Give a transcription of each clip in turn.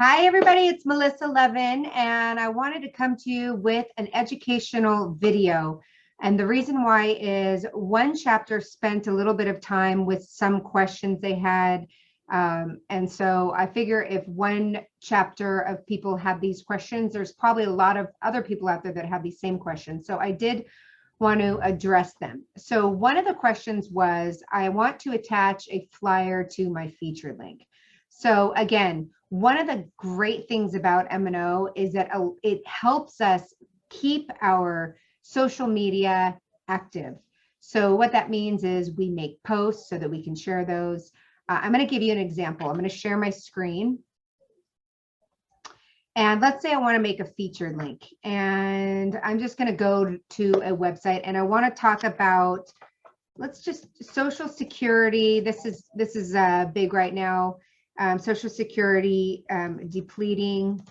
Hi, everybody. It's Melissa Levin, and I wanted to come to you with an educational video. And the reason why is one chapter spent a little bit of time with some questions they had. And so I figure if one chapter of people have these questions, there's probably a lot of other people out there that have these same questions. So I did want to address them. So one of the questions was, I want to attach a flyer to my feature link. So again, one of the great things about M&O is that it helps us keep our social media active. So what that means is we make posts so that we can share those. I'm going to give you an example. I'm going to share my screen. And let's say I want to make a featured link. And I'm just going to go to a website and I want to talk about, let's just Social Security. This is big right now. Social Security depleting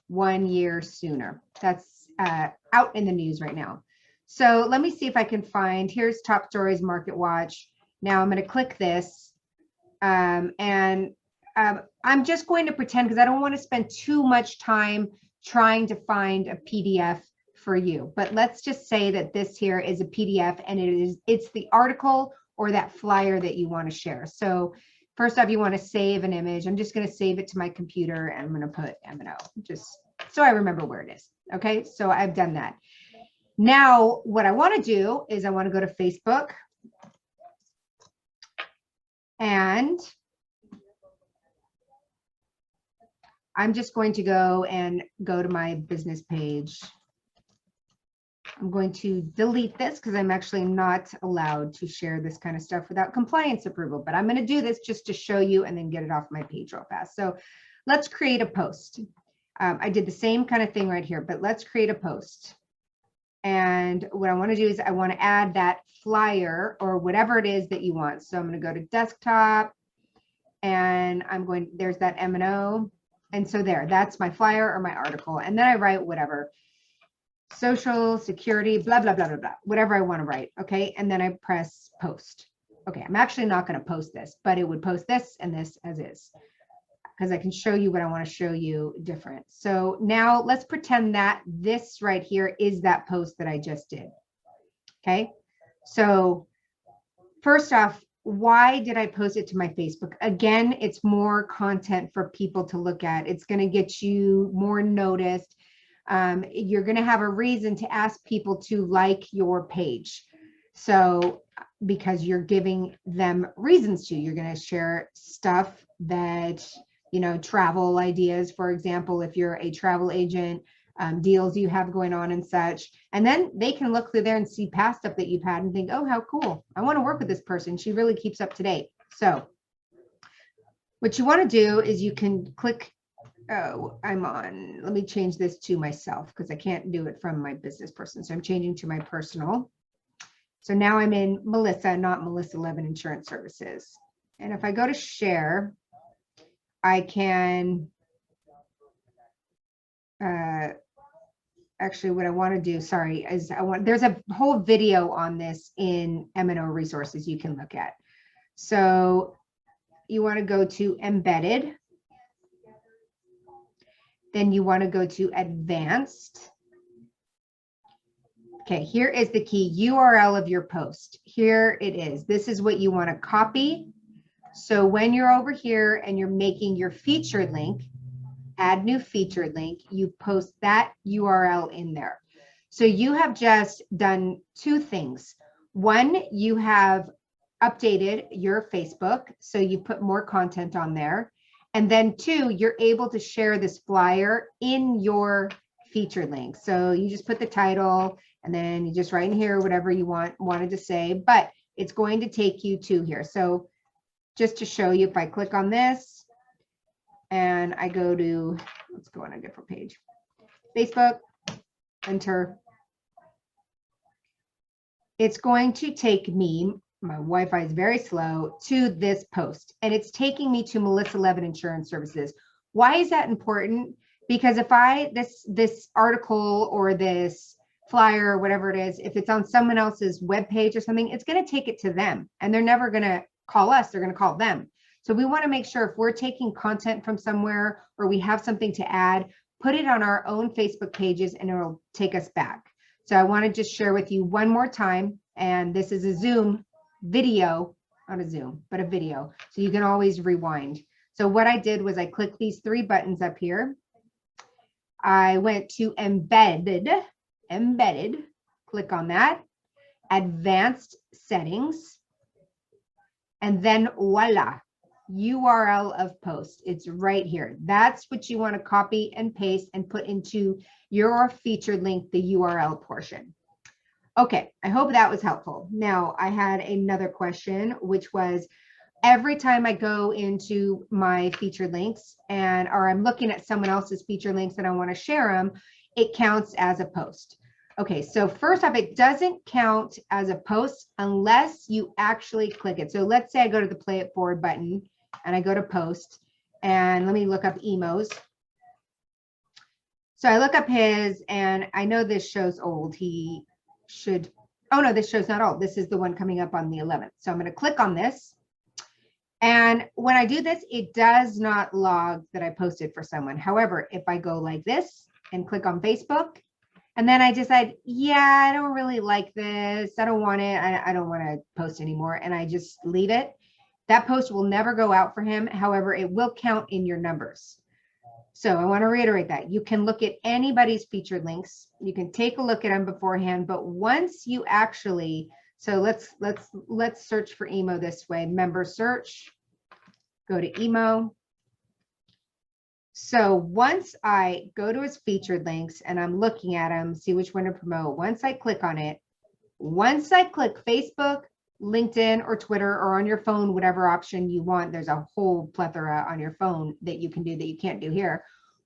1 year sooner. That's out in the news right now. So let me see if I can find, here's Top Stories Market Watch. Now I'm going to click this and I'm just going to pretend, because I don't want to spend too much time trying to find a PDF for you. But let's just say that this here is a PDF and it's the article or that flyer that you want to share. So first off, you want to save an image. I'm just going to save it to my computer and I'm going to put M&O just so I remember where it is. Okay, so I've done that. Now, what I want to do is I want to go to Facebook and I'm just going to go to my business page. I'm going to delete this because I'm actually not allowed to share this kind of stuff without compliance approval, but I'm going to do this just to show you and then get it off my page real fast. So let's create a post. I did the same kind of thing right here, but let's create a post. And what I want to do is I want to add that flyer or whatever it is that you want. So I'm going to go to desktop and there's that M&O. And so that's my flyer or my article. And then I write whatever. Social Security, blah, blah, blah, blah, blah, whatever I want to write. Okay. And then I press post. Okay. I'm actually not going to post this, but it would post this and this as is, because I can show you what I want to show you different. So now let's pretend that this right here is that post that I just did. Okay. So first off, why did I post it to my Facebook? Again, it's more content for people to look at. It's going to get you more noticed. You're going to have a reason to ask people to like your page. So because you're giving them reasons to, you're going to share stuff that, travel ideas, for example, if you're a travel agent, deals you have going on and such. And then they can look through there and see past stuff that you've had and think, oh, how cool. I want to work with this person. She really keeps up to date. So what you want to do is you can click, let me change this to myself because I can't do it from my business person. So I'm changing to my personal. So now I'm in Melissa, not Melissa Levin Insurance Services. And if I go to share, I can, actually what I want to do, sorry, is there's a whole video on this in M&O resources you can look at. So you want to go to embedded. Then you want to go to advanced. Okay, here is the key URL of your post. Here it is. This is what you want to copy. So when you're over here and you're making your featured link, add new featured link, you post that URL in there. So you have just done two things. One, you have updated your Facebook, so you put more content on there. And then two, you're able to share this flyer in your featured link. So you just put the title and then you just write in here whatever you wanted to say, but it's going to take you to here. So just to show you, if I click on this and I go to, let's go on a different page, Facebook, enter. It's going to take me, my Wi-Fi is very slow, to this post, and it's taking me to Melissa Levin Insurance Services. Why is that important? Because if this article or this flyer or whatever it is, if it's on someone else's web page or something, it's going to take it to them, and they're never going to call us, they're going to call them. So we want to make sure if we're taking content from somewhere or we have something to add, put it on our own Facebook pages and it'll take us back. So I want to just share with you one more time. And this is a Zoom video, not a Zoom, but a video. So you can always rewind. So what I did was I clicked these three buttons up here. I went to embedded, click on that, advanced settings, and then voila, URL of post. It's right here. That's what you want to copy and paste and put into your featured link, the URL portion. Okay, I hope that was helpful. Now, I had another question, which was every time I go into my featured links or I'm looking at someone else's featured links and I want to share them, it counts as a post. Okay, so first off, it doesn't count as a post unless you actually click it. So let's say I go to the play it forward button and I go to post, and let me look up Emo's. So I look up his, and I know this show's old. He should, oh no, this show's not old. This is the one coming up on the 11th. So I'm going to click on this. And when I do this, it does not log that I posted for someone. However, if I go like this and click on Facebook, and then I decide, yeah, I don't really like this. I don't want it. I don't want to post anymore. And I just leave it. That post will never go out for him. However, it will count in your numbers. So I want to reiterate that. You can look at anybody's featured links. You can take a look at them beforehand. But once you actually, so let's search for Emo this way. Member search, go to Emo. So once I go to his featured links and I'm looking at them, see which one to promote. Once I click on it, once I click Facebook, LinkedIn, or Twitter, or on your phone, whatever option you want, there's a whole plethora on your phone that you can do that you can't do here.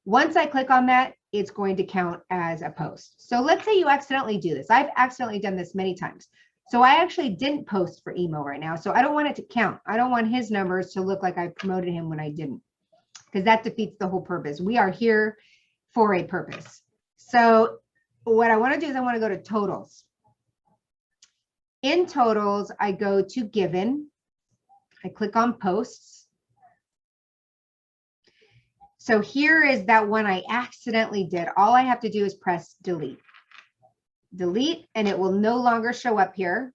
Once I click on that, it's going to count as a post. So let's say you accidentally do this. I've accidentally done this many times. So I actually didn't post for Emo right now. So I don't want it to count. I don't want his numbers to look like I promoted him when I didn't, because that defeats the whole purpose. We are here for a purpose. So what I want to do is I want to go to totals. In totals, I go to given. I click on posts. So here is that one I accidentally did. All I have to do is press delete. Delete, and it will no longer show up here.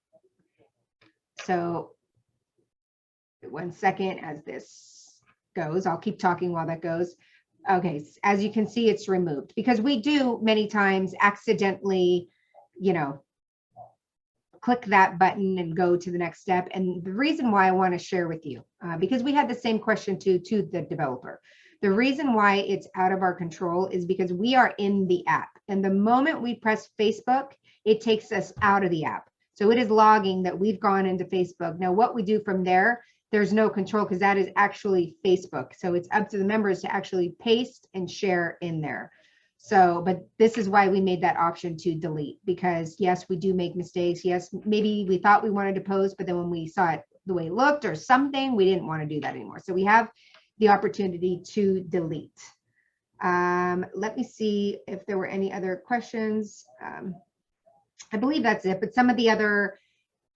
So 1 second as this goes. I'll keep talking while that goes. Okay, as you can see, it's removed because we do many times accidentally, click that button and go to the next step. And the reason why I want to share with you, because we had the same question to the developer. The reason why it's out of our control is because we are in the app. And the moment we press Facebook, it takes us out of the app. So it is logging that we've gone into Facebook. Now, what we do from there, there's no control because that is actually Facebook. So it's up to the members to actually paste and share in there. So, but this is why we made that option to delete, because yes, we do make mistakes. Yes, maybe we thought we wanted to post, but then when we saw it the way it looked or something, we didn't want to do that anymore. So we have the opportunity to delete. Let me see if there were any other questions. I believe that's it, but some of the other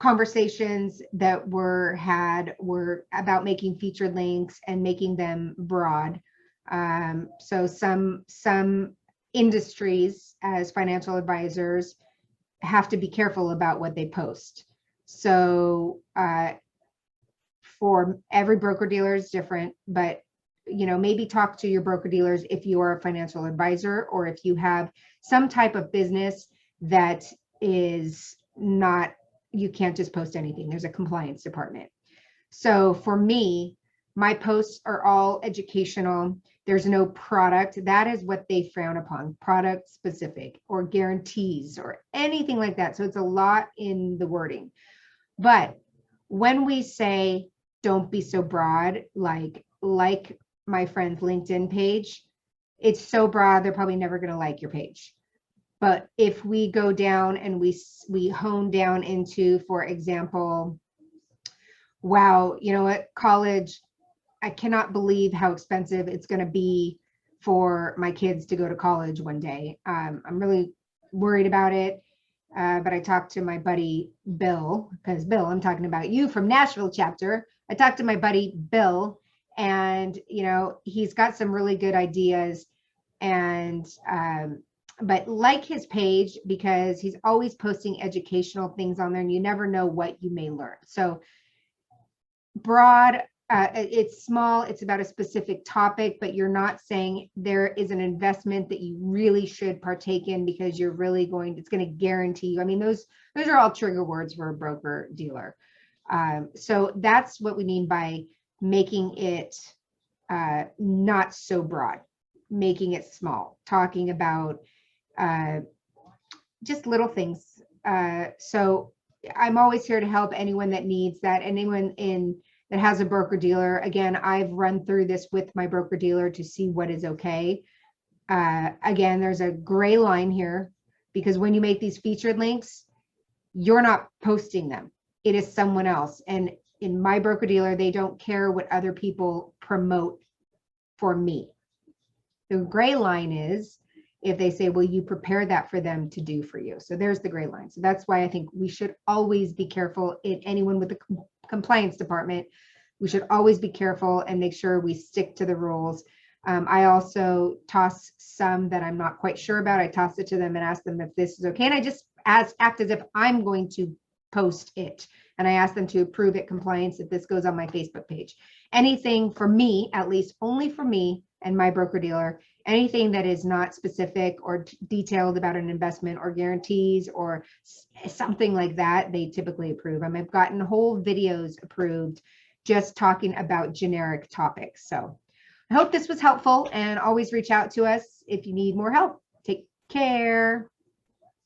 conversations that were had were about making featured links and making them broad. So some industries as financial advisors have to be careful about what they post. So for every broker dealer is different, but maybe talk to your broker dealers if you are a financial advisor or if you have some type of business that is not, you can't just post anything. There's a compliance department. So for me, my posts are all educational. There's no product. That is what they frown upon, product specific or guarantees or anything like that. So it's a lot in the wording. But when we say, don't be so broad, like my friend's LinkedIn page, it's so broad, they're probably never going to like your page. But if we go down and we hone down into, for example, wow, you know what, college, I cannot believe how expensive it's going to be for my kids to go to college one day. I'm really worried about it. But I talked to my buddy, Bill, because Bill, I'm talking about you from Nashville chapter. I talked to my buddy, Bill, And, you know, he's got some really good ideas. And, but like his page, because he's always posting educational things on there and you never know what you may learn. So broad, it's small, it's about a specific topic, but you're not saying there is an investment that you really should partake in because you're really going, it's going to guarantee you. I mean, those are all trigger words for a broker dealer. So that's what we mean by making it not so broad, making it small, talking about just little things. So I'm always here to help anyone that needs that, anyone that has a broker dealer. Again, I've run through this with my broker dealer to see what is okay. Again, there's a gray line here because when you make these featured links, you're not posting them. It is someone else. And in my broker dealer, they don't care what other people promote for me. The gray line is if they say, will you prepare that for them to do for you? So there's the gray line. So that's why I think we should always be careful. Anyone with the compliance department, we should always be careful and make sure we stick to the rules. I also toss some that I'm not quite sure about. I toss it to them and ask them if this is okay. And I just act as if I'm going to post it. And I ask them to approve it compliance if this goes on my Facebook page. Anything for me, at least only for me and my broker dealer, anything that is not specific or detailed about an investment or guarantees or something like that, they typically approve. I've gotten whole videos approved just talking about generic topics. So I hope this was helpful, and always reach out to us if you need more help. Take care.